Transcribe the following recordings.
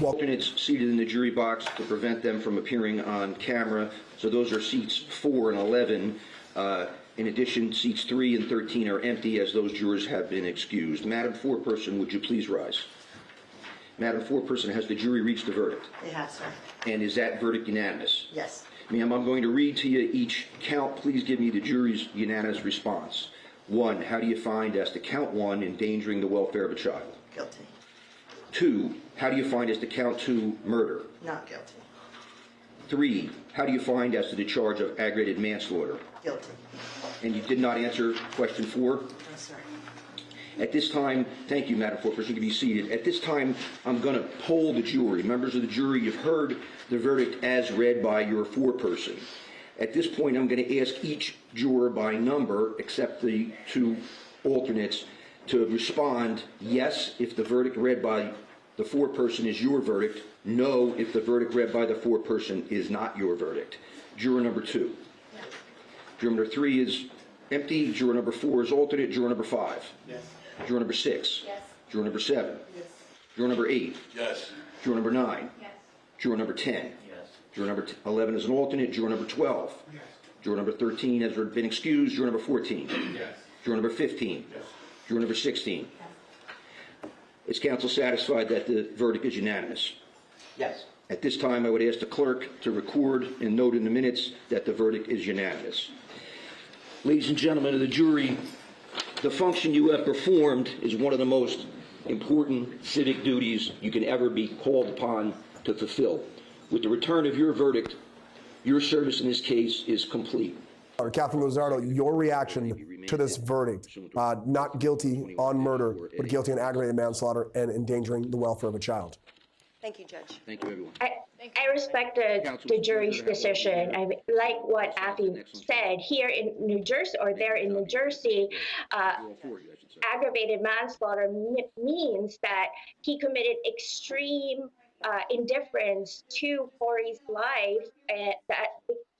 Alternates seated in the jury box to prevent them from appearing on camera. So those are seats 4 and 11. In addition, seats 3 and 13 are empty as those jurors have been excused. Madam Foreperson, would you please rise? Madam Foreperson, has the jury reached a verdict? They have, sir. And is that verdict unanimous? Yes. Ma'am, I'm going to read to you each count. Please give me the jury's unanimous response. 1, how do you find as to count 1, endangering the welfare of a child? Guilty. 2, how do you find as to count 2, murder? Not guilty. 3, how do you find as to the charge of aggravated manslaughter? Guilty. And you did not answer question 4? No, sir. At this time, thank you, Madam Foreperson, you can be seated. At this time, I'm going to poll the jury. Members of the jury, you've heard the verdict as read by your foreperson. At this point, I'm going to ask each juror by number, except the 2 alternates, to respond yes if the verdict read by the foreperson is your verdict, no if the verdict read by the foreperson is not your verdict. Juror number 2. Yes. Juror number 3 is empty. Juror number 4 is alternate. Juror number 5. Yes. Juror number 6. Yes. Juror number 7. Yes. Juror number 8. Yes. Juror number 9. Yes. Juror number 10. Yes. Juror number 11 is an alternate. Juror number 12. Yes. Juror number 13 has been excused. Juror number 14. Yes. Juror number 15. Yes. Juror number 16. Is counsel satisfied that the verdict is unanimous? Yes. At this time, I would ask the clerk to record and note in the minutes that the verdict is unanimous. Ladies and gentlemen of the jury, the function you have performed is one of the most important civic duties you can ever be called upon to fulfill. With the return of your verdict, your service in this case is complete. Katherine Lozardo, your reaction to this verdict, not guilty on murder, but guilty on aggravated manslaughter and endangering the welfare of a child. Thank you, Judge. Thank you, everyone. I respect the jury's decision. I like what Afi said. Here in New Jersey, or there in New Jersey, aggravated manslaughter means that he committed extreme indifference to Corey's life, that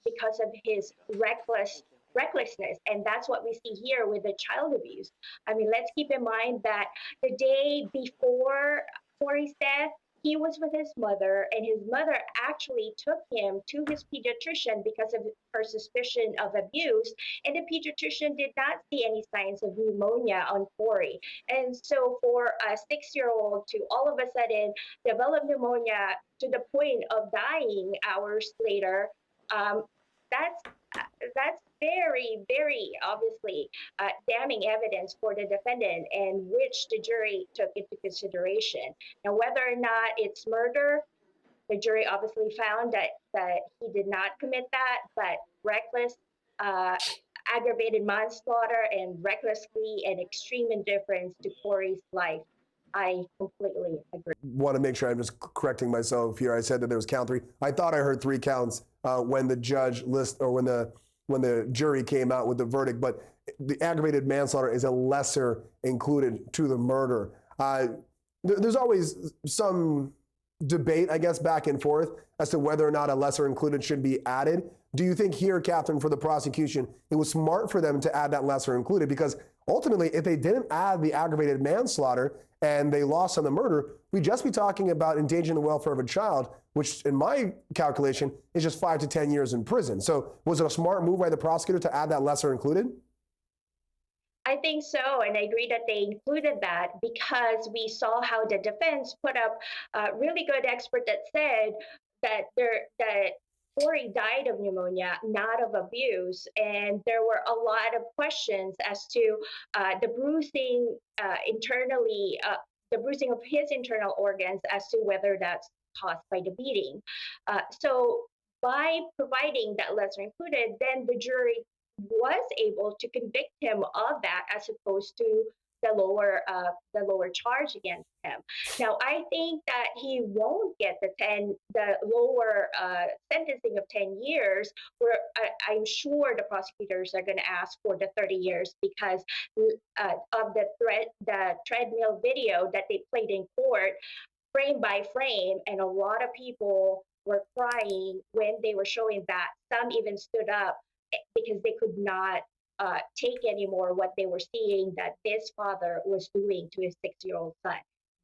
because of his recklessness. And that's what we see here with the child abuse. I mean, let's keep in mind that the day before Corey's death, he was with his mother, and his mother actually took him to his pediatrician because of her suspicion of abuse, and the pediatrician did not see any signs of pneumonia on Corey. And so for a 6-year-old to all of a sudden develop pneumonia to the point of dying hours later, that's very, very obviously damning evidence for the defendant, and which the jury took into consideration. Now, whether or not it's murder, the jury obviously found that he did not commit that, but reckless, aggravated manslaughter, and recklessly and extreme indifference to Corey's life, I completely agree. Want to make sure I'm just correcting myself here. I said that there was count 3. I thought I heard 3 counts when the judge when the jury came out with the verdict, but the aggravated manslaughter is a lesser included to the murder. There's always some debate, I guess, back and forth as to whether or not a lesser included should be added. Do you think here, Katherine, for the prosecution, it was smart for them to add that lesser included? Because ultimately, if they didn't add the aggravated manslaughter and they lost on the murder, we'd just be talking about endangering the welfare of a child, which in my calculation is just 5 to 10 years in prison. So was it a smart move by the prosecutor to add that lesser included? I think so, and I agree that they included that because we saw how the defense put up a really good expert that said that Corey died of pneumonia, not of abuse, and there were a lot of questions as to the bruising internally, the bruising of his internal organs, as to whether that's caused by the beating. So by providing that lesser included, then the jury was able to convict him of that, as opposed to the lower charge against him. Now, I think that he won't get the lower sentencing of 10 years, where I'm sure the prosecutors are going to ask for the 30 years because of the treadmill video that they played in court, frame by frame, and a lot of people were crying when they were showing that. Some even stood up because they could not take anymore what they were seeing that this father was doing to his 6-year-old son.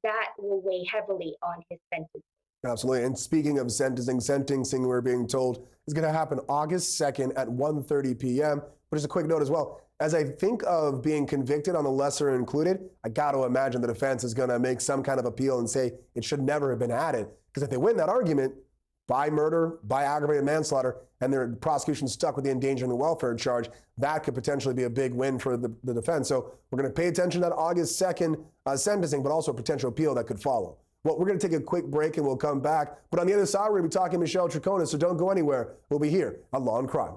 That will weigh heavily on his sentence. Absolutely. And speaking of sentencing, we're being told is going to happen August 2nd at 1:30 p.m. But just a quick note as well. As I think of being convicted on the lesser included, I got to imagine the defense is going to make some kind of appeal and say it should never have been added. Because if they win that argument by murder, by aggravated manslaughter, and their prosecution stuck with the endangering the welfare charge, that could potentially be a big win for the defense. So we're going to pay attention to that August 2nd sentencing, but also a potential appeal that could follow. Well, we're going to take a quick break and we'll come back. But on the other side, we're going to be talking to Michelle Troconis, so don't go anywhere. We'll be here on Law and Crime.